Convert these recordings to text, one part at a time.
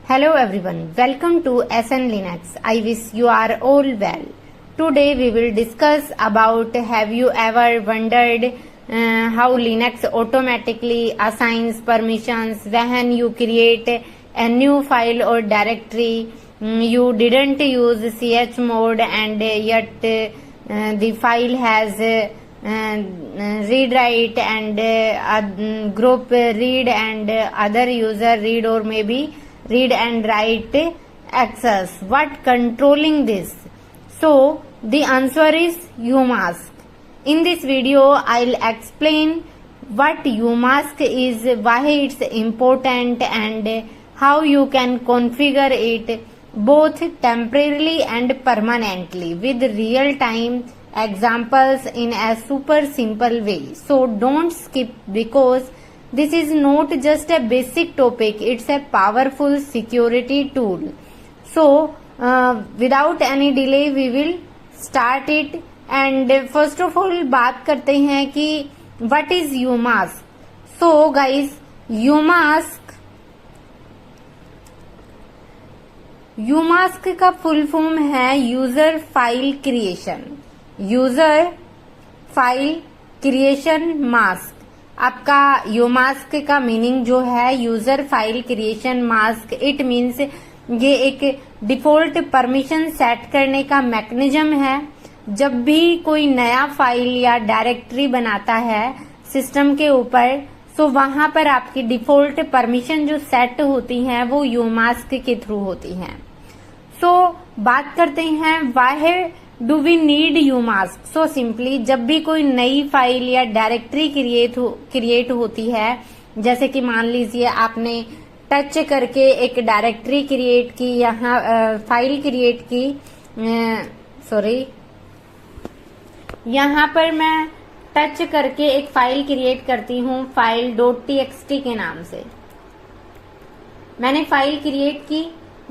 Hello everyone, welcome to SN Linux. I wish you are all well. Today we will discuss about have you ever wondered how Linux automatically assigns permissions when you create a new file or directory. You didn't use chmod and yet the file has read write and group read and other user read or maybe read and write access. What controlling this? So the answer is umask. In this video I'll explain what umask is, why it's important and how you can configure it both temporarily and permanently with real time examples in a super simple way. So don't skip because this is not just a basic topic, it's a powerful security tool. So without any delay we will start it. And first of all बात करते हैं कि what is umask. So guys, umask का full form है user file creation mask. आपका umask का meaning जो है user file creation mask. It means ये एक डिफॉल्ट परमिशन सेट करने का मैकेनिज्म है. जब भी कोई नया फाइल या डायरेक्टरी बनाता है सिस्टम के ऊपर, तो वहां पर आपकी डिफॉल्ट परमिशन जो सेट होती हैं वो umask के थ्रू होती हैं. सो बात करते हैं why do we need umask. So simply जब भी कोई नई फाइल या डायरेक्टरी क्रिएट होती है, जैसे कि मान लीजिए आपने टच करके एक डायरेक्टरी क्रिएट की, यहाँ फाइल क्रिएट की, यहाँ पर मैं टच करके एक फाइल क्रिएट करती हूँ फाइल .txt के नाम से. मैंने फाइल क्रिएट की,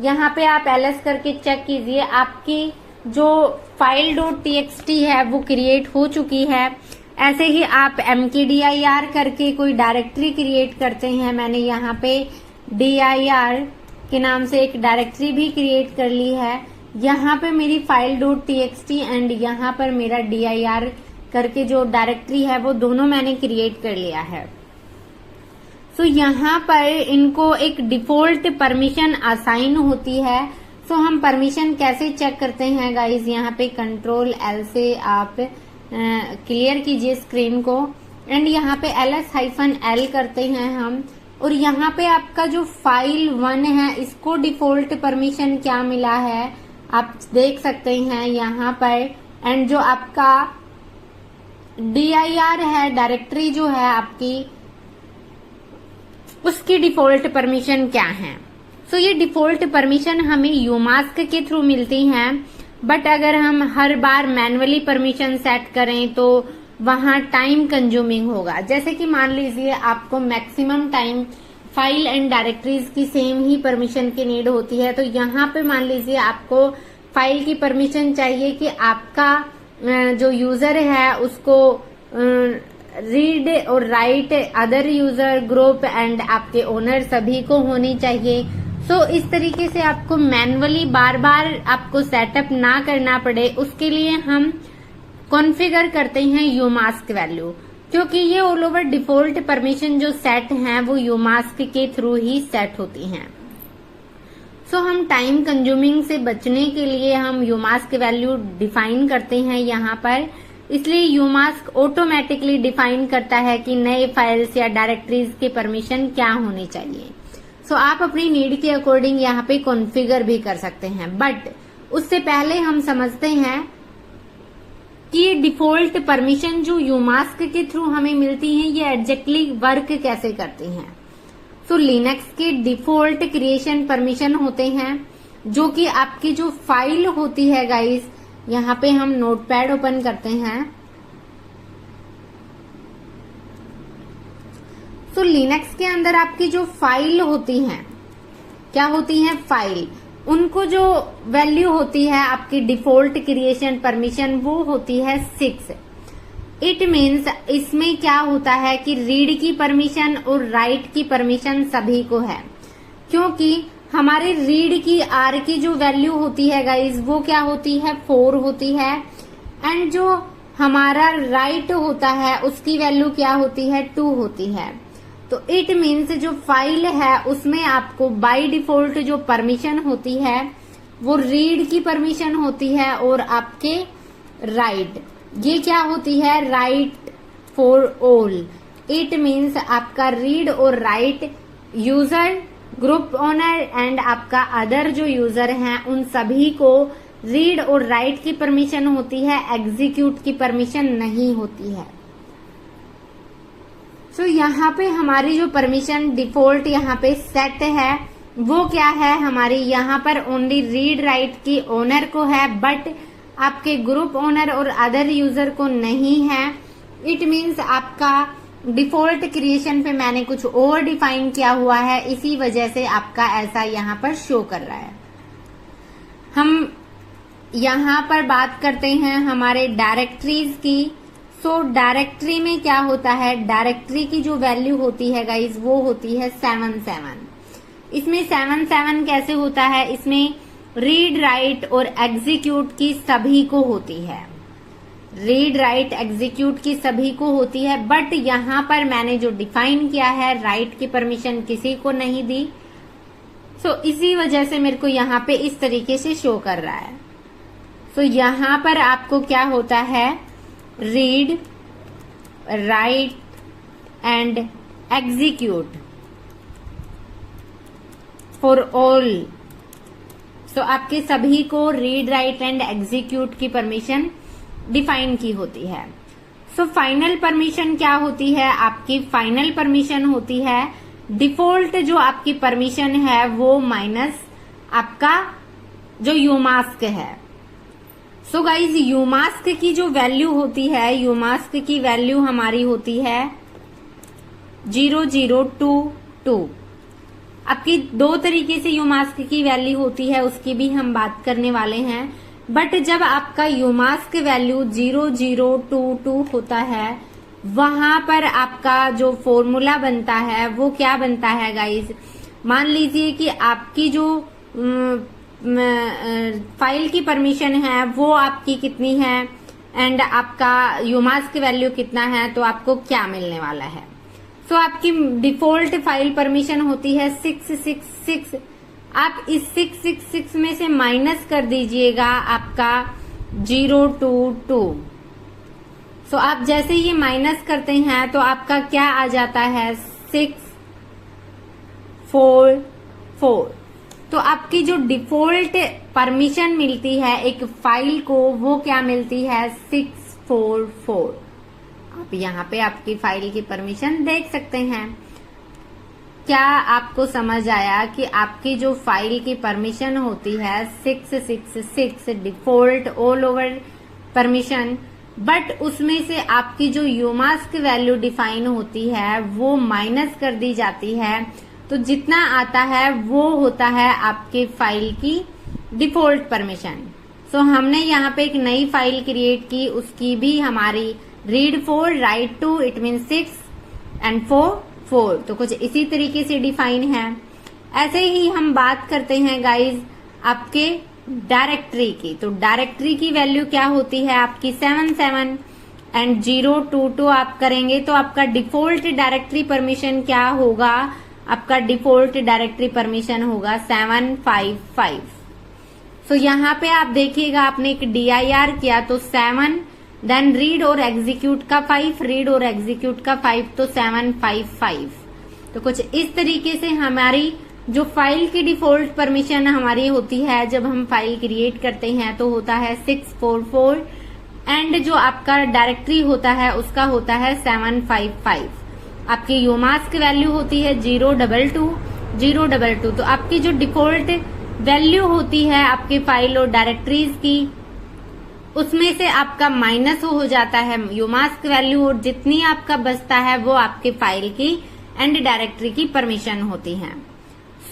यहाँ पे आप ls करके चेक कीजिए आपकी जो फाइल .txt है वो क्रिएट हो चुकी है. ऐसे ही आप mkdir करके कोई डायरेक्टरी क्रिएट करते हैं. मैंने यहाँ पे dir के नाम से एक डायरेक्टरी भी क्रिएट कर ली है. यहाँ पे मेरी फाइल .txt एंड यहाँ पर मेरा dir करके जो डायरेक्टरी है वो दोनों मैंने क्रिएट कर लिया है. सो यहाँ पर इनको एक डिफॉल्ट परमिशन असाइन होती है. सो हम परमिशन कैसे चेक करते हैं गाइज, यहाँ पे कंट्रोल L से आप क्लियर कीजिए स्क्रीन को एंड यहाँ पे ls-l करते हैं हम. और यहाँ पे आपका जो फाइल 1 है इसको डिफॉल्ट परमिशन क्या मिला है आप देख सकते हैं यहाँ पर. एंड जो आपका dir है डायरेक्टरी जो है आपकी, उसकी डिफॉल्ट परमिशन क्या है. सो ये डिफॉल्ट परमिशन हमें umask के थ्रू मिलती हैं. बट अगर हम हर बार मैन्युअली परमिशन सेट करें तो वहां टाइम कंज्यूमिंग होगा. जैसे कि मान लीजिए आपको maximum time file and directories की सेम ही परमिशन की नीड होती है. तो यहाँ पे मान लीजिए आपको फाइल की परमिशन चाहिए कि आपका जो यूजर है उसको रीड और right other user group and आपके ओनर सभी को होनी चाहिए. सो इस तरीके से आपको मैन्युअली बार बार आपको सेटअप ना करना पड़े, उसके लिए हम कॉन्फ़िगर करते हैं umask वैल्यू, क्योंकि ये ऑल ओवर डिफॉल्ट परमिशन जो सेट हैं वो umask के थ्रू ही सेट होती हैं. सो हम टाइम कंज्यूमिंग से बचने के लिए हम umask वैल्यू डिफाइन करते हैं यहाँ पर. इसलिए umask ऑटोमेटिकली डिफाइन करता है कि नए फाइल्स या डायरेक्टरीज की परमिशन क्या होनी चाहिए. सो आप अपनी नीड के अकॉर्डिंग यहाँ पे कॉन्फ़िगर भी कर सकते हैं. बट उससे पहले हम समझते हैं कि डिफॉल्ट परमिशन जो umask के थ्रू हमें मिलती हैं ये एग्जैक्टली वर्क कैसे करती हैं. सो लिनक्स के डिफॉल्ट क्रिएशन परमिशन होते हैं जो कि आपकी जो फाइल होती है गाइस, यहाँ पे हम नोटपैड ओपन करते हैं. तो लिनक्स के अंदर आपकी जो फाइल होती हैं, क्या होती हैं फाइल, उनको जो वैल्यू होती है आपकी डिफॉल्ट क्रिएशन परमिशन वो होती है 6. इट मीन्स इसमें क्या होता है कि रीड की परमिशन और राइट की परमिशन सभी को है, क्योंकि हमारे रीड की आर की जो वैल्यू होती है गाइज वो क्या होती है 4 होती है, एंड जो हमारा राइट होता है उसकी वैल्यू क्या होती है 2 होती है। तो इट मीन्स जो फाइल है उसमें आपको बाय डिफॉल्ट जो परमिशन होती है वो रीड की परमिशन होती है और आपके राइट ये क्या होती है right for all. It means आपका रीड और right user, group owner and आपका अदर जो यूजर हैं उन सभी को रीड और राइट की परमिशन होती है, एग्जीक्यूट की परमिशन नहीं होती है। सो यहाँ पे हमारी जो परमिशन डिफॉल्ट यहाँ पे सेट है वो क्या है हमारी, यहाँ पर ओनली रीड राइट की ओनर को है बट आपके ग्रुप ओनर और अदर यूजर को नहीं है। इट मीन्स आपका डिफॉल्ट क्रिएशन पे मैंने कुछ और डिफाइन किया हुआ है, इसी वजह से आपका ऐसा यहाँ पर शो कर रहा है। हम यहाँ पर बात करते हैं हमारे डायरेक्टरीज की। सो डायरेक्टरी में क्या होता है, डायरेक्टरी की जो वैल्यू होती है गाइज वो होती है 7 इसमें 7 कैसे होता है, इसमें रीड राइट और एग्जीक्यूट की सभी को होती है, रीड राइट एग्जीक्यूट की सभी को होती है, बट यहाँ पर मैंने जो डिफाइन किया है राइट की परमिशन किसी को नहीं दी। सो इसी वजह से मेरे को यहाँ पे इस तरीके से शो कर रहा है। सो यहाँ पर आपको क्या होता है read write and execute for all. So आपके सभी को रीड राइट एंड एग्जीक्यूट की परमिशन डिफाइन की होती है। सो फाइनल परमिशन क्या होती है, आपकी फाइनल परमिशन होती है डिफॉल्ट जो आपकी परमिशन है वो माइनस आपका जो यूमास्क है। सो गाइज यूमास्क की जो वैल्यू होती है, यूमास्क की वैल्यू हमारी होती है 0022। आपकी दो तरीके से यूमास्क की वैल्यू होती है उसकी भी हम बात करने वाले हैं, बट जब आपका यूमास्क वैल्यू 0022 होता है वहां पर आपका जो फॉर्मूला बनता है वो क्या बनता है गाइज, मान लीजिए कि आपकी जो फाइल की परमिशन है वो आपकी कितनी है एंड आपका यूमास्क वैल्यू कितना है, तो आपको क्या मिलने वाला है। सो आपकी डिफॉल्ट फाइल परमिशन होती है 666। आप इस 666 में से माइनस कर दीजिएगा आपका 022। सो आप जैसे ये माइनस करते हैं तो आपका क्या आ जाता है 644। तो आपकी जो डिफॉल्ट परमिशन मिलती है एक फाइल को वो क्या मिलती है 644। आप यहाँ पे आपकी फाइल की परमिशन देख सकते हैं। क्या आपको समझ आया कि आपकी जो फाइल की परमिशन होती है 666 default all over permission, but उसमें से आपकी जो यूमास्क वैल्यू डिफाइन होती है वो माइनस कर दी जाती है, तो जितना आता है वो होता है आपके फाइल की डिफॉल्ट परमिशन। सो हमने यहाँ पे एक नई फाइल क्रिएट की, उसकी भी हमारी read 4 right 2 it mean 6 and 4 तो कुछ इसी तरीके से डिफाइन है। ऐसे ही हम बात करते हैं गाइज आपके डायरेक्टरी की। तो डायरेक्टरी की वैल्यू क्या होती है आपकी 77 एंड 022 आप करेंगे तो आपका डिफॉल्ट डायरेक्टरी परमिशन क्या होगा, आपका डिफॉल्ट डायरेक्टरी परमिशन होगा 755। सो यहाँ पे आप देखिएगा आपने एक DIR किया तो 7 देन रीड और एग्जीक्यूट का 5, रीड और एग्जीक्यूट का 5 तो 755। तो कुछ इस तरीके से हमारी जो फाइल की डिफॉल्ट परमिशन हमारी होती है जब हम फाइल क्रिएट करते हैं तो होता है 644 एंड जो आपका डायरेक्टरी होता है उसका होता है 755। आपकी यूमास्क वैल्यू होती है 022। तो आपकी जो डिफॉल्ट वैल्यू होती है आपकी फाइल और डायरेक्टरीज की उसमें से आपका माइनस हो जाता है यूमास्क वैल्यू और जितनी आपका बचता है वो आपके फाइल की एंड डायरेक्टरी की परमिशन होती है।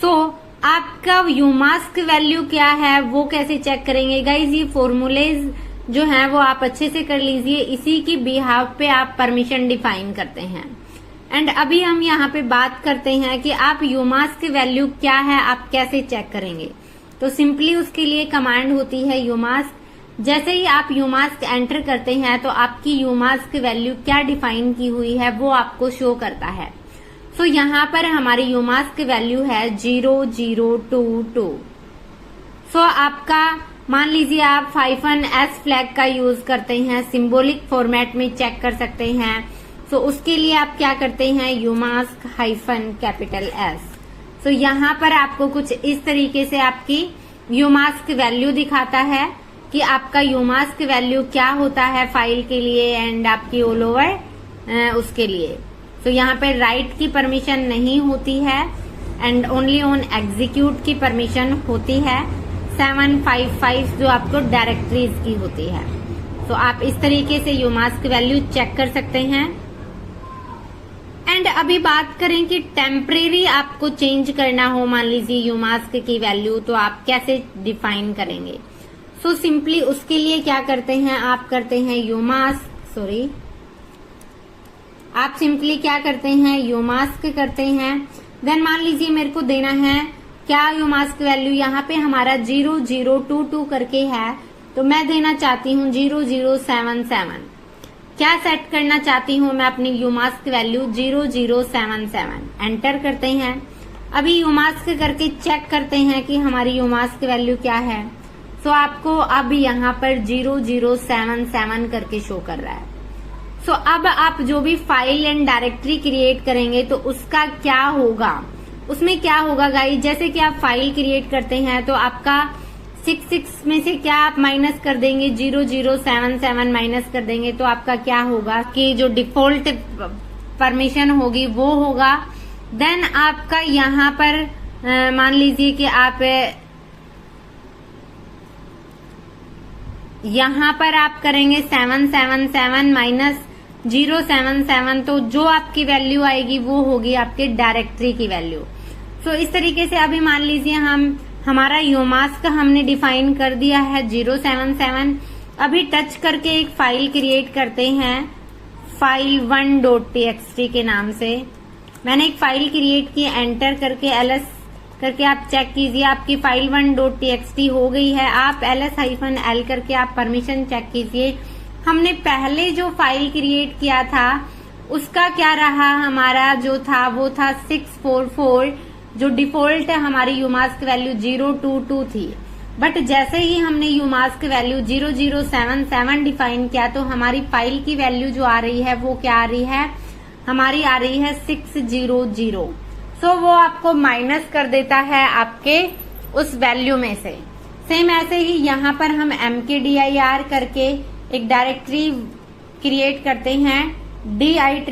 सो आपका यूमास्क वैल्यू क्या है वो कैसे चेक करेंगे गाइज, ये फॉर्मूलेज जो हैं वो आप अच्छे से कर लीजिए, इसी की बिहाफ पे आप परमिशन डिफाइन करते हैं। एंड अभी हम यहाँ पे बात करते हैं कि आप यूमास्क की वैल्यू क्या है, आप कैसे चेक करेंगे। तो सिंपली उसके लिए कमांड होती है यूमास्क। जैसे ही आप यूमास्क एंटर करते हैं तो आपकी यूमास्क की वैल्यू क्या डिफाइन की हुई है वो आपको शो करता है। सो यहाँ पर हमारी यूमास्क की वैल्यू है 0022। सो आपका मान लीजिए आप -S फ्लैग का यूज करते हैं, सिंबॉलिक फॉर्मेट में चेक कर सकते हैं। सो उसके लिए आप क्या करते हैं, यूमास्क -S। सो यहाँ पर आपको कुछ इस तरीके से आपकी यूमास्क वैल्यू दिखाता है कि आपका यूमास्क वैल्यू क्या होता है फाइल के लिए एंड आपकी ऑल ओवर उसके लिए। तो यहाँ पे राइट की परमिशन नहीं होती है एंड ओनली ऑन एग्जीक्यूट की परमिशन होती है। 755 जो आपको डायरेक्टरीज की होती है। तो आप इस तरीके से यूमास्क वैल्यू चेक कर सकते हैं। एंड अभी बात करें कि टेम्परेरी आपको चेंज करना हो, मान लीजिए यूमास्क की वैल्यू, तो आप कैसे डिफाइन करेंगे। सो सिंपली उसके लिए क्या करते हैं, आप करते हैं आप सिंपली क्या करते हैं, यूमास्क करते हैं। देन मान लीजिए मेरे को देना है क्या यूमास्क वैल्यू, यहाँ पे हमारा 0022 करके है, तो मैं देना चाहती हूँ 0077। क्या सेट करना चाहती हूँ मैं अपनी यूमास्क वैल्यू 0077। एंटर करते हैं। अभी यूमास्क करके चेक करते हैं कि हमारी यूमास्क वैल्यू क्या है। सो आपको अब यहाँ पर 0077 करके शो कर रहा है। सो अब आप जो भी फाइल एंड डायरेक्टरी क्रिएट करेंगे तो उसका क्या होगा, उसमें क्या होगा गाइस, जैसे कि आप फाइल क्रिएट करते हैं तो आपका 66 में से क्या आप माइनस कर देंगे, 0077 माइनस कर देंगे तो आपका क्या होगा कि जो डिफॉल्ट परमिशन होगी वो होगा। देन आपका यहाँ पर मान लीजिए कि आप यहाँ पर आप करेंगे 777 माइनस 077, तो जो आपकी वैल्यू आएगी वो होगी आपके डायरेक्टरी की वैल्यू। सो इस तरीके से अभी मान लीजिए हमारा यूमास्क हमने डिफाइन कर दिया है 077। अभी टच करके एक फाइल क्रिएट करते हैं file1.txt के नाम से। मैंने एक फाइल क्रिएट की, एंटर करके ls करके आप चेक कीजिए आपकी file1.txt हो गई है। आप ls-l करके आप परमिशन चेक कीजिए। हमने पहले जो फाइल क्रिएट किया था उसका क्या रहा, हमारा जो था वो था 644, जो डिफॉल्ट हमारी यूमास्क वैल्यू 022 थी। बट जैसे ही हमने यूमास्क वैल्यू 0077 डिफाइन किया तो हमारी फाइल की वैल्यू जो आ रही है वो क्या आ रही है, हमारी आ रही है 600। सो वो आपको माइनस कर देता है आपके उस वैल्यू में से। सेम ऐसे ही यहाँ पर हम mkdir करके एक डायरेक्टरी क्रिएट करते हैं dir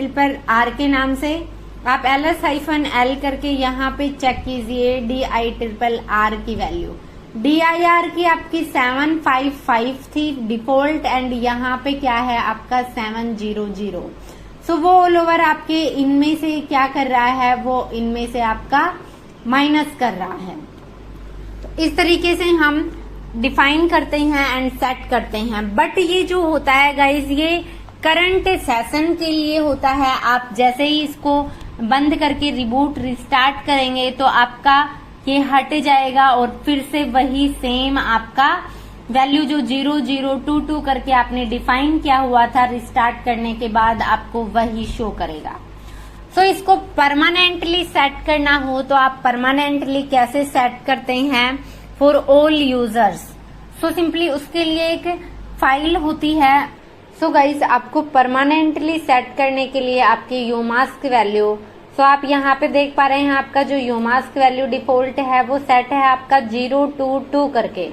के नाम से। आप ls-l करके यहाँ पे चेक कीजिए dir की वैल्यू। dir की आपकी 755 थी डिफॉल्ट एंड यहाँ पे क्या है आपका 700। सो वो ऑल ओवर आपके इनमें से क्या कर रहा है, वो इनमें से आपका माइनस कर रहा है। तो इस तरीके से हम डिफाइन करते हैं एंड सेट करते हैं। बट ये जो होता है गाइज, ये करंट सेशन के लिए होता है। आप जैसे ही इसको बंद करके रिबूट रिस्टार्ट करेंगे तो आपका ये हट जाएगा और फिर से वही सेम आपका वैल्यू जो 0022 करके आपने डिफाइन किया हुआ था रिस्टार्ट करने के बाद आपको वही शो करेगा। सो इसको परमानेंटली सेट करना हो तो आप परमानेंटली कैसे सेट करते हैं for all users. So simply उसके लिए एक फाइल होती है। सो गाइस आपको परमानेंटली सेट करने के लिए आपकी यूमास्क वैल्यू, सो आप यहाँ पे देख पा रहे हैं आपका जो यूमास्क वैल्यू डिफॉल्ट है वो सेट है आपका 022 करके।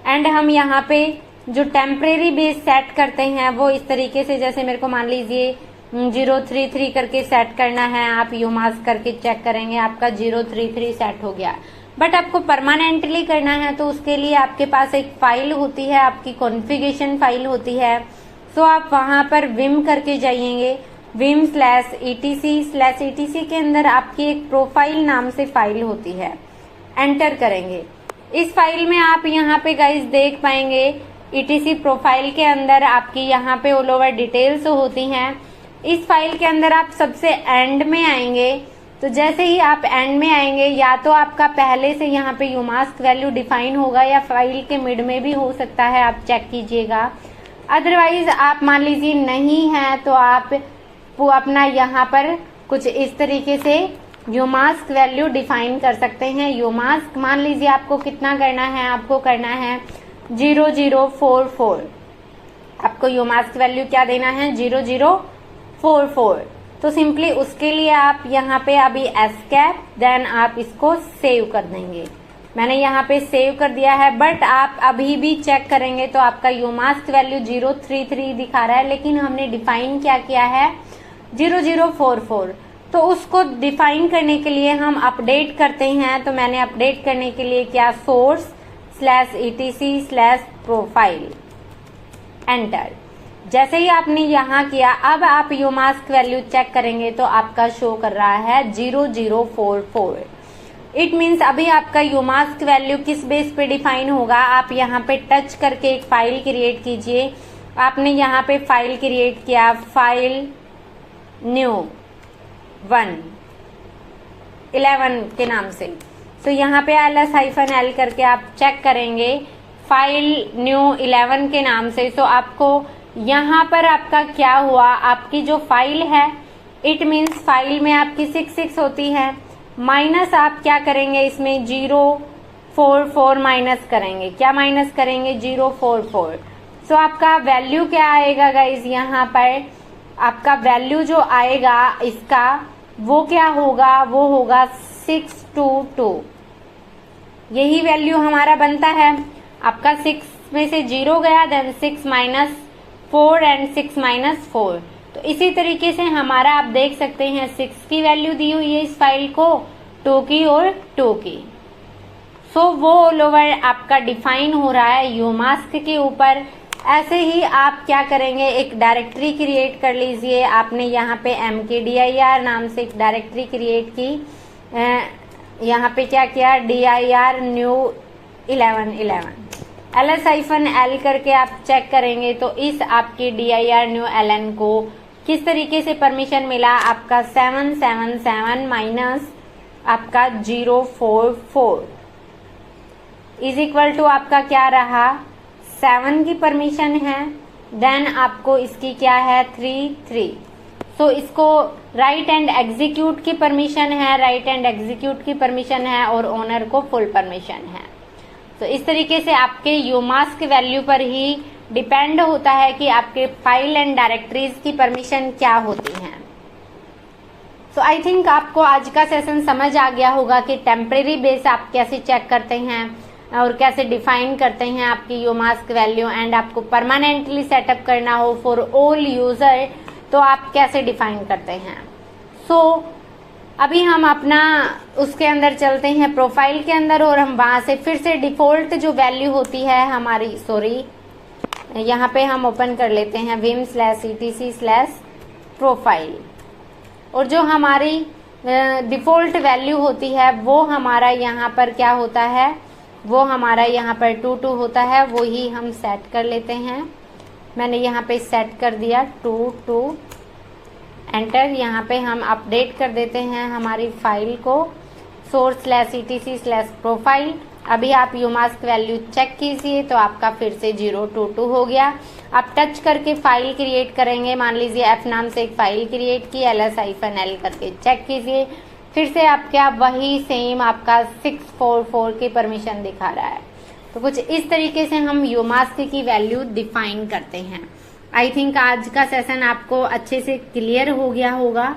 एंड हम यहाँ पे जो टेम्परेरी बेस सेट करते हैं वो इस तरीके से, जैसे मेरे को मान लीजिए 033 करके सेट करना है, आप यूमास्क करके चेक करेंगे आपका 033 सेट हो गया। बट आपको परमानेंटली करना है तो उसके लिए आपके पास एक फाइल होती है, आपकी कॉन्फ़िगरेशन फाइल होती है। सो आप वहां पर विम करके जाइएंगे, vim/etc/etc के अंदर आपकी एक प्रोफाइल नाम से फाइल होती है, एंटर करेंगे। इस फाइल में आप यहाँ पे गाइस देख पाएंगे etc प्रोफाइल के अंदर आपकी यहाँ पे ऑल ओवर डिटेल्स होती हैं। इस फाइल के अंदर आप सबसे एंड में आएंगे, तो जैसे ही आप एंड में आएंगे या तो आपका पहले से यहाँ पे यूमास्क वैल्यू डिफाइन होगा या फाइल के मिड में भी हो सकता है, आप चेक कीजिएगा। अदरवाइज आप मान लीजिए नहीं है तो आप वो अपना यहाँ पर कुछ इस तरीके से यूमास्क वैल्यू डिफाइन कर सकते हैं। यूमास्क मान लीजिए आपको कितना करना है, आपको करना है 0044। आपको यूमास्क वैल्यू क्या देना है 0044। तो सिंपली उसके लिए आप यहाँ पे अभी एस्केप देन आप इसको सेव कर देंगे। मैंने यहाँ पे सेव कर दिया है, बट आप अभी भी चेक करेंगे तो आपका यूमास्क वैल्यू 033 दिखा रहा है, लेकिन हमने डिफाइन क्या किया है 0044। तो उसको डिफाइन करने के लिए हम अपडेट करते हैं। तो मैंने अपडेट करने के लिए क्या source/etc/profile एंटर। जैसे ही आपने यहाँ किया, अब आप यूमास्क वैल्यू चेक करेंगे तो आपका शो कर रहा है 0044। इट मीन्स अभी आपका यूमास्क वैल्यू किस बेस पे डिफाइन होगा, आप यहाँ पे टच करके एक फाइल क्रिएट कीजिए। आपने यहाँ पे फाइल क्रिएट किया, फाइल न्यू 11 के नाम से। तो यहाँ पे ls-l करके आप चेक करेंगे फाइल न्यू 11 के नाम से। तो आपको यहाँ पर आपका क्या हुआ, आपकी जो फाइल है इट मीन्स फाइल में आपकी 66 होती है, माइनस आप क्या करेंगे इसमें 044 माइनस करेंगे। क्या माइनस करेंगे 044। तो आपका वैल्यू क्या आएगा गाइज, यहाँ पर आपका वैल्यू जो आएगा इसका वो क्या होगा, वो होगा 622। यही वैल्यू हमारा बनता है। आपका 6 में से 0 गया, देन 6 माइनस 4 एंड 6 माइनस 4। तो इसी तरीके से हमारा आप देख सकते हैं 6 की वैल्यू दी हुई है इस फाइल को, 2 की और 2 की। सो वो ऑल ओवर आपका डिफाइन हो रहा है यूमास्क के ऊपर। ऐसे ही आप क्या करेंगे, एक डायरेक्टरी क्रिएट कर लीजिए। आपने यहाँ पे mkdir नाम से एक डायरेक्टरी क्रिएट की। यहाँ पे क्या किया dir new 11 ls-l करके आप चेक करेंगे तो इस आपके dir new 11 को किस तरीके से परमिशन मिला, आपका 777 माइनस आपका 044 इज इक्वल टू आपका क्या रहा 7 की परमिशन है, देन आपको इसकी क्या है 3। सो इसको राइट एंड एग्जीक्यूट की परमिशन है, राइट एंड एग्जीक्यूट की परमिशन है और ओनर को फुल परमिशन है। तो इस तरीके से आपके यूमास्क वैल्यू पर ही डिपेंड होता है कि आपके फाइल एंड डायरेक्टरीज की परमिशन क्या होती हैं। सो आई थिंक आपको आज का सेशन समझ आ गया होगा कि टेम्परेरी बेस आप कैसे चेक करते हैं और कैसे डिफाइन करते हैं आपकी यूमास्क वैल्यू, एंड आपको परमानेंटली सेटअप करना हो फॉर ऑल यूजर तो आप कैसे डिफाइन करते हैं। सो अभी हम अपना उसके अंदर चलते हैं प्रोफाइल के अंदर, और हम वहां से फिर से डिफॉल्ट जो वैल्यू होती है हमारी, यहाँ पे हम ओपन कर लेते हैं vim/etc/profile, और जो हमारी डिफॉल्ट वैल्यू होती है वो हमारा यहाँ पर क्या होता है, वो हमारा यहाँ पर 22 होता है। वो ही हम सेट कर लेते हैं। मैंने यहाँ पे सेट कर दिया 22 एंटर। यहाँ पे हम अपडेट कर देते हैं हमारी फाइल को source/etc/profile। अभी आप यूमास्क वैल्यू चेक कीजिए तो आपका फिर से 022 हो गया। आप टच करके फाइल क्रिएट करेंगे, मान लीजिए f नाम से एक फाइल क्रिएट की, ls-l करके चेक कीजिए, फिर से आपका वही सेम आपका 644 की परमिशन दिखा रहा है। तो कुछ इस तरीके से हम यूमास्क की वैल्यू डिफाइन करते हैं। आई थिंक आज का सेशन आपको अच्छे से क्लियर हो गया होगा।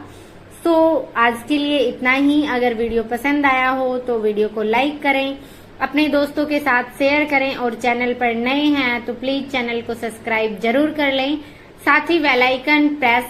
सो आज के लिए इतना ही। अगर वीडियो पसंद आया हो तो वीडियो को लाइक करें, अपने दोस्तों के साथ शेयर करें, और चैनल पर नए हैं तो प्लीज चैनल को सब्सक्राइब जरूर कर लें। साथ ही बेल आइकन प्रेस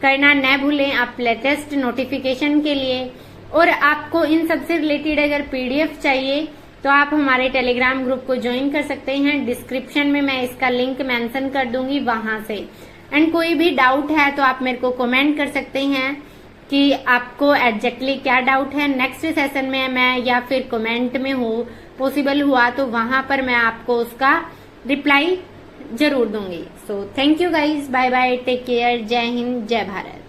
करना न भूलें आप लेटेस्ट नोटिफिकेशन के लिए। और आपको इन सबसे रिलेटेड अगर PDF चाहिए तो आप हमारे टेलीग्राम ग्रुप को ज्वाइन कर सकते हैं। डिस्क्रिप्शन में मैं इसका लिंक मेंशन कर दूंगी, वहां से। एंड कोई भी डाउट है तो आप मेरे को कमेंट कर सकते हैं कि आपको एग्जैक्टली क्या डाउट है। नेक्स्ट सेशन में मैं या फिर कमेंट में हो पॉसिबल हुआ तो वहां पर मैं आपको उसका रिप्लाई जरूर दूंगी। So thank you guys, bye bye, take care, जय हिंद, जय भारत।